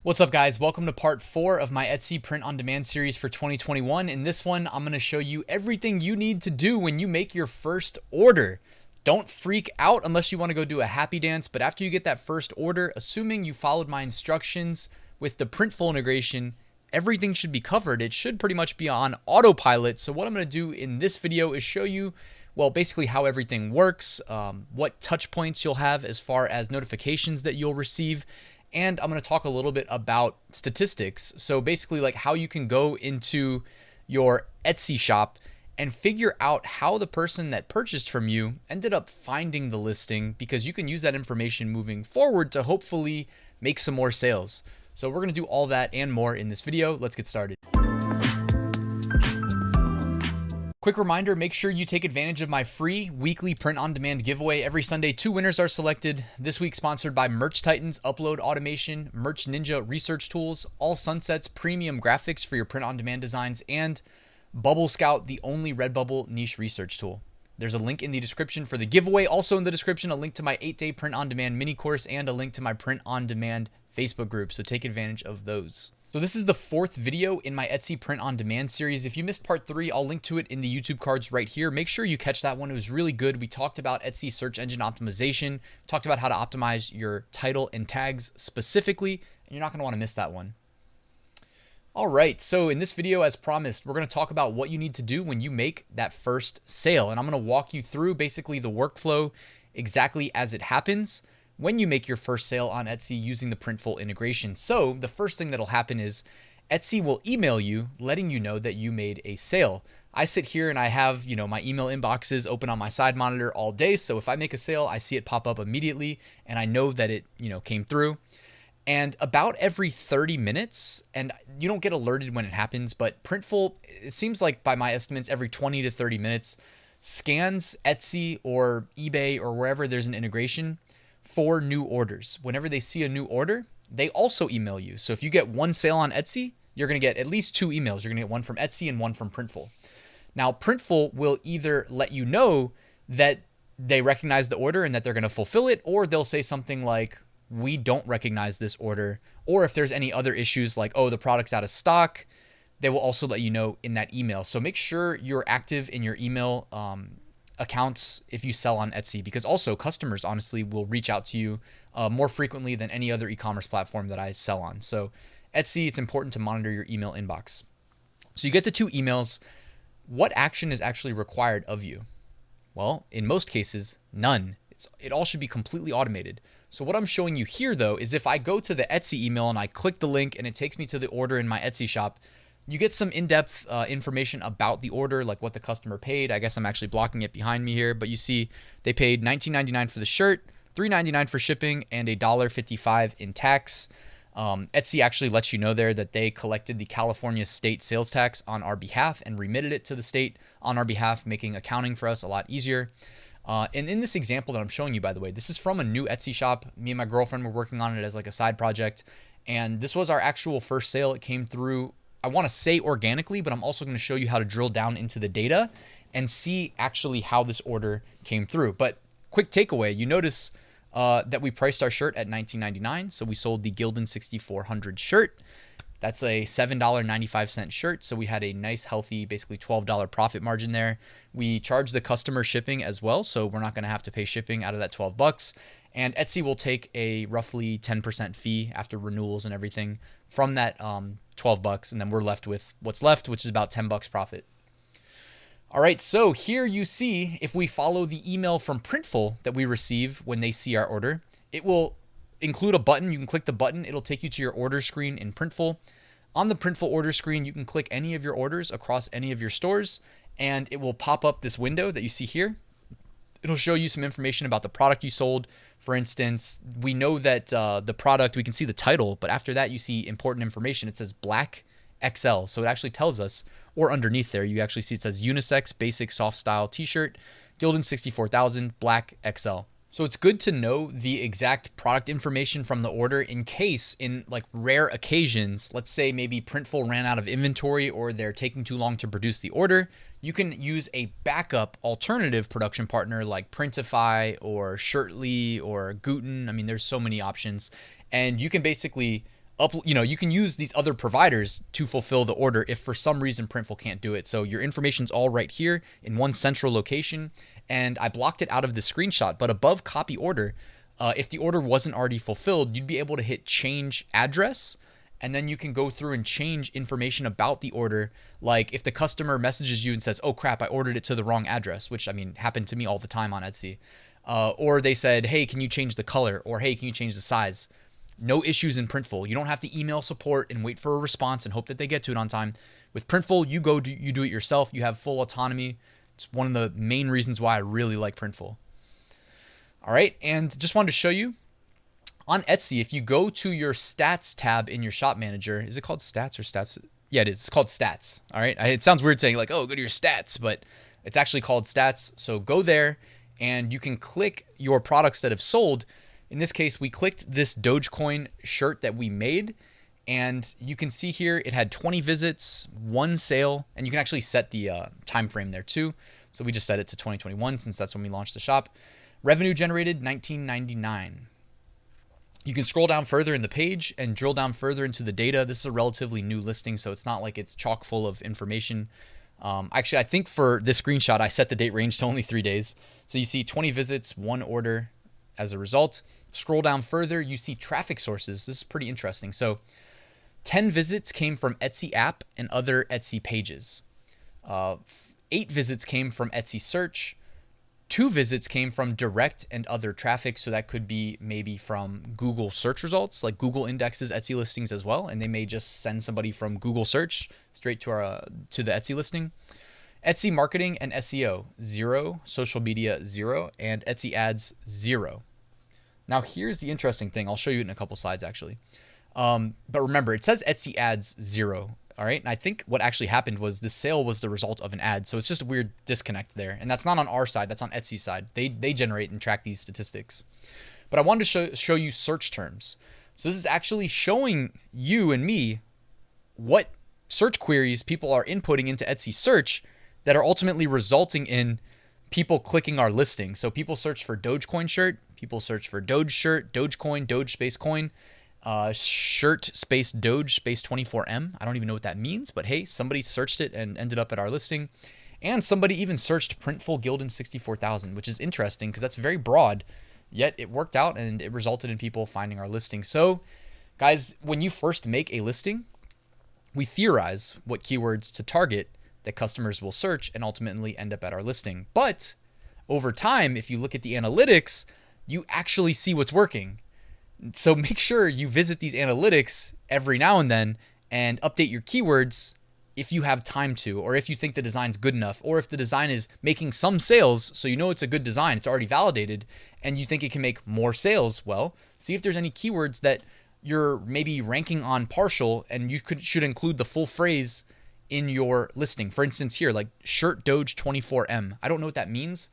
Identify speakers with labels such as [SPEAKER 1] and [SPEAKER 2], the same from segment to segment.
[SPEAKER 1] What's up, guys? Welcome to part 4 of my Etsy print on demand series for 2021. In this one, I'm going to show you everything you need to do when you make your first order. Don't freak out unless you want to go do a happy dance, but after you get that first order, assuming you followed my instructions with the Printful integration, everything should be covered. It should pretty much be on autopilot. So what I'm going to do in this video is show you, well, basically how everything works, what touch points you'll have as far as notifications that you'll receive, and I'm going to talk a little bit about statistics. So basically like how you can go into your Etsy shop and figure out how the person that purchased from you ended up finding the listing, because you can use that information moving forward to hopefully make some more sales. So we're going to do all that and more in this video. Let's get started. Quick reminder, make sure you take advantage of my free weekly print on demand giveaway. Every Sunday, 2 winners are selected. This week sponsored by Merch Titans, Upload Automation, Merch Ninja Research Tools, All Sunsets Premium Graphics for your print on demand designs, and Bubble Scout, the only Redbubble niche research tool. There's a link in the description for the giveaway. Also in the description, a link to my 8-day print on demand mini course and a link to my print on demand Facebook group. So take advantage of those. So this is the 4th video in my Etsy print on demand series. If you missed part 3, I'll link to it in the YouTube cards right here. Make sure you catch that one. It was really good. We talked about Etsy search engine optimization, talked about how to optimize your title and tags specifically, and you're not going to want to miss that one. All right, so in this video, as promised, we're going to talk about what you need to do when you make that first sale. And I'm going to walk you through basically the workflow exactly as it happens when you make your first sale on Etsy using the Printful integration. So the first thing that'll happen is Etsy will email you letting you know that you made a sale. I sit here and I have, my email inboxes open on my side monitor all day. So if I make a sale, I see it pop up immediately and I know that it, came through. And about every 30 minutes, and you don't get alerted when it happens, but Printful, it seems like by my estimates, every 20 to 30 minutes, scans Etsy or eBay or wherever there's an integration for new orders. Whenever they see a new order, they also email you. So if you get one sale on Etsy, you're going to get at least 2 emails. You're going to get one from Etsy and one from Printful. Now, Printful will either let you know that they recognize the order and that they're going to fulfill it, or they'll say something like, we don't recognize this order. Or if there's any other issues like, oh, the product's out of stock, they will also let you know in that email. So make sure you're active in your email accounts if you sell on Etsy, because also customers honestly will reach out to you more frequently than any other e-commerce platform that I sell on. So Etsy, it's important to monitor your email inbox. So you get the 2 emails. What action is actually required of you? Well, in most cases, none. It all should be completely automated. So what I'm showing you here though is if I go to the Etsy email and I click the link and it takes me to the order in my Etsy shop, you get some in-depth information about the order, like what the customer paid. I guess I'm actually blocking it behind me here, but you see they paid $19.99 for the shirt, $3.99 for shipping, and $1.55 in tax. Etsy actually lets you know there that they collected the California state sales tax on our behalf and remitted it to the state on our behalf, making accounting for us a lot easier. And in this example that I'm showing you, by the way, this is from a new Etsy shop. Me and my girlfriend were working on it as like a side project, and this was our actual first sale. It came through, I want to say organically, but I'm also going to show you how to drill down into the data and see actually how this order came through. But quick takeaway, you notice that we priced our shirt at $19.99. So we sold the Gildan 6400 shirt. That's a $7.95 shirt. So we had a nice, healthy, basically $12 profit margin there. We charge the customer shipping as well. So we're not going to have to pay shipping out of that $12. And Etsy will take a roughly 10% fee after renewals and everything from that $12. And then we're left with what's left, which is about $10 profit. All right, so here you see if we follow the email from Printful that we receive when they see our order, it will include a button. You can click the button. It'll take you to your order screen in Printful. On the Printful order screen, you can click any of your orders across any of your stores, and it will pop up this window that you see here. It'll show you some information about the product you sold. For instance, we know that the product, we can see the title, but after that, you see important information. It says Black XL. So it actually tells us, or underneath there, you actually see it says unisex, basic, soft style t-shirt, Gildan 64,000, Black XL. So it's good to know the exact product information from the order in case in like rare occasions, let's say maybe Printful ran out of inventory or they're taking too long to produce the order, you can use a backup alternative production partner like Printify or Shirtly or Guten. I mean, there's so many options, and you can basically you can use these other providers to fulfill the order if for some reason Printful can't do it. So your information's all right here in one central location. And I blocked it out of the screenshot, but above copy order, if the order wasn't already fulfilled, you'd be able to hit change address, and then you can go through and change information about the order. Like if the customer messages you and says, oh crap, I ordered it to the wrong address, which I mean, happened to me all the time on Etsy. Or they said, hey, can you change the color? Or hey, can you change the size? No issues in Printful. You don't have to email support and wait for a response and hope that they get to it on time. With Printful, you do it yourself. You have full autonomy. It's one of the main reasons why I really like Printful. All right, and just wanted to show you on Etsy, if you go to your stats tab in your shop manager, is it called stats or stats? Yeah, it is. It's called stats. All right. It sounds weird saying like, oh, go to your stats, but it's actually called stats. So go there and you can click your products that have sold. In this case, we clicked this Dogecoin shirt that we made, and you can see here it had 20 visits, 1 sale, and you can actually set the time frame there too. So we just set it to 2021 since that's when we launched the shop. Revenue generated $19.99. You can scroll down further in the page and drill down further into the data. This is a relatively new listing, so it's not like it's chock full of information. Actually, I think for this screenshot, I set the date range to only 3 days. So you see 20 visits, 1 order. As a result, scroll down further, you see traffic sources. This is pretty interesting. So 10 visits came from Etsy app and other Etsy pages. 8 visits came from Etsy search. 2 visits came from direct and other traffic. So that could be maybe from Google search results, like Google indexes Etsy listings as well. And they may just send somebody from Google search straight to the Etsy listing. Etsy marketing and SEO, 0. Social media, 0. And Etsy ads, 0. Now, here's the interesting thing. I'll show you in a couple slides, actually. But remember, it says Etsy ads 0. All right. And I think what actually happened was the sale was the result of an ad. So it's just a weird disconnect there. And that's not on our side. That's on Etsy's side. They generate and track these statistics. But I wanted to show you search terms. So this is actually showing you and me what search queries people are inputting into Etsy search that are ultimately resulting in people clicking our listing. So people search for Dogecoin shirt, people search for Doge shirt, Dogecoin, Doge space coin, shirt space Doge space 24M. I don't even know what that means, but hey, somebody searched it and ended up at our listing. And somebody even searched Printful Gildan 64,000, which is interesting because that's very broad, yet it worked out and it resulted in people finding our listing. So guys, when you first make a listing, we theorize what keywords to target that customers will search and ultimately end up at our listing. But over time, if you look at the analytics, you actually see what's working. So make sure you visit these analytics every now and then and update your keywords if you have time to, or if you think the design's good enough, or if the design is making some sales, so you know it's a good design, it's already validated, and you think it can make more sales. Well, see if there's any keywords that you're maybe ranking on partial and you should include the full phrase in your listing. For instance, here, like shirt Doge 24M. I don't know what that means.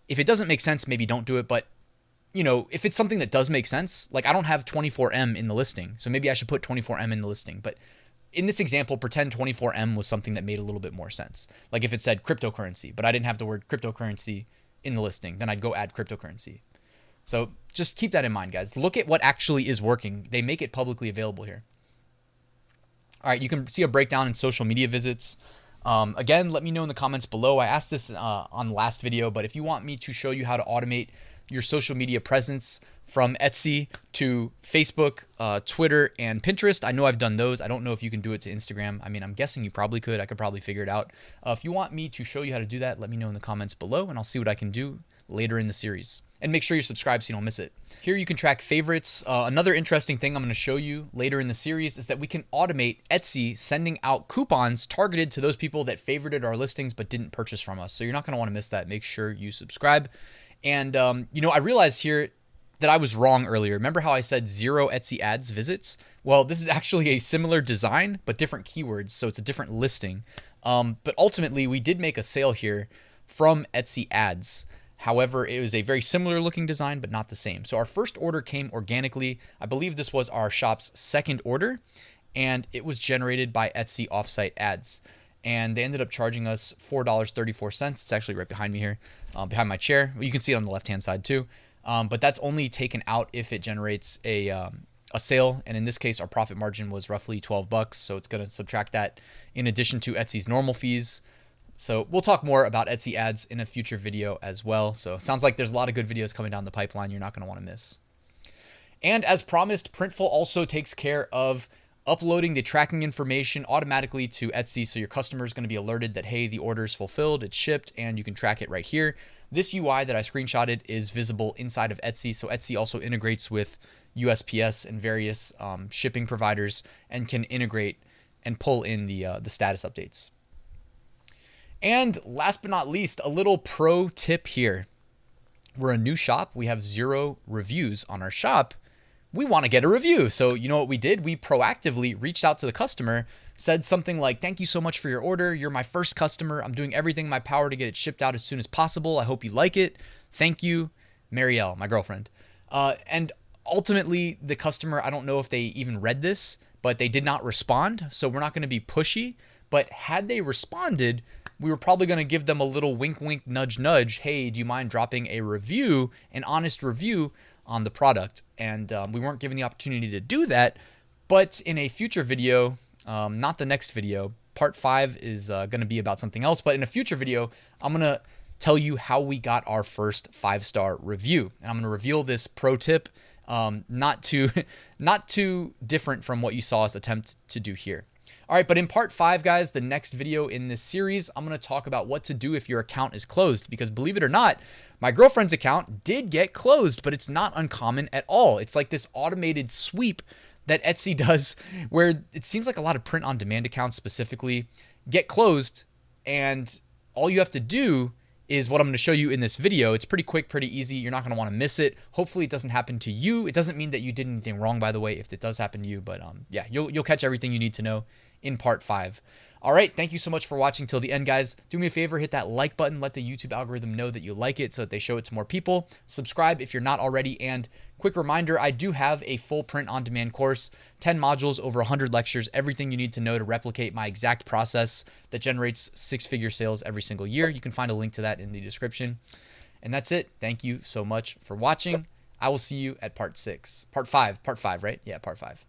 [SPEAKER 1] If it doesn't make sense, maybe don't do it. But you know, if it's something that does make sense, like I don't have 24M in the listing, so maybe I should put 24M in the listing. But in this example, pretend 24M was something that made a little bit more sense. Like if it said cryptocurrency, but I didn't have the word cryptocurrency in the listing, then I'd go add cryptocurrency. So just keep that in mind, guys. Look at what actually is working. They make it publicly available here. All right, you can see a breakdown in social media visits. Again, let me know in the comments below. I asked this on the last video, but if you want me to show you how to automate your social media presence from Etsy to Facebook, Twitter, and Pinterest, I know I've done those. I don't know if you can do it to Instagram. I mean, I'm guessing you probably could. I could probably figure it out. If you want me to show you how to do that, let me know in the comments below, and I'll see what I can do later in the series. And make sure you're subscribed so you don't miss it. Here you can track favorites. Another interesting thing I'm going to show you later in the series is that we can automate Etsy sending out coupons targeted to those people that favorited our listings but didn't purchase from us. So you're not going to want to miss that. Make sure you subscribe. And, you know, I realized here that I was wrong earlier. Remember how I said 0 Etsy ads visits? Well, this is actually a similar design, but different keywords. So it's a different listing. But ultimately, we did make a sale here from Etsy ads. However, it was a very similar looking design, but not the same. So our first order came organically. I believe this was our shop's second order, and it was generated by Etsy offsite ads. And they ended up charging us $4.34. It's actually right behind me here, behind my chair. You can see it on the left-hand side too. But that's only taken out if it generates a a sale, and in this case our profit margin was roughly 12 bucks, so it's going to subtract that in addition to Etsy's normal fees. So we'll talk more about Etsy ads in a future video as well. So sounds like there's a lot of good videos coming down the pipeline you're not going to want to miss. And as promised, Printful also takes care of uploading the tracking information automatically to Etsy, so your customer is going to be alerted that, hey, the order is fulfilled, it's shipped, and you can track it right here. This UI that I screenshotted is visible inside of Etsy, so Etsy also integrates with USPS and various shipping providers and can integrate and pull in the status updates. And last but not least, a little pro tip here. We're a new shop. We have 0 reviews on our shop. We want to get a review. So you know what we did? We proactively reached out to the customer, said something like, thank you so much for your order. You're my first customer. I'm doing everything in my power to get it shipped out as soon as possible. I hope you like it. Thank you, Marielle, my girlfriend. And ultimately, the customer, I don't know if they even read this, but they did not respond. So we're not going to be pushy. But had they responded, we were probably going to give them a little wink, wink, nudge, nudge. Hey, do you mind dropping a review, an honest review on the product? And we weren't given the opportunity to do that. But in a future video, not the next video, part 5 is going to be about something else. But in a future video, I'm going to tell you how we got our first 5-star review. And I'm going to reveal this pro tip, not too different from what you saw us attempt to do here. All right, but in part 5, guys, the next video in this series, I'm going to talk about what to do if your account is closed, because believe it or not, my girlfriend's account did get closed, but it's not uncommon at all. It's like this automated sweep that Etsy does where it seems like a lot of print-on-demand accounts specifically get closed, and all you have to do is what I'm going to show you in this video. It's pretty quick, pretty easy. You're not going to want to miss it. Hopefully it doesn't happen to you. It doesn't mean that you did anything wrong, by the way, if it does happen to you, but yeah, you'll catch everything you need to know in part 5. All right, thank you so much for watching till the end, guys. Do me a favor, hit that like button, let the YouTube algorithm know that you like it so that they show it to more people. Subscribe if you're not already, and quick reminder, I do have a full print-on-demand course, 10 modules, over 100 lectures, everything you need to know to replicate my exact process that generates 6-figure sales every single year. You can find a link to that in the description. And that's it. Thank you so much for watching. I will see you at part 5, right? Yeah, part 5.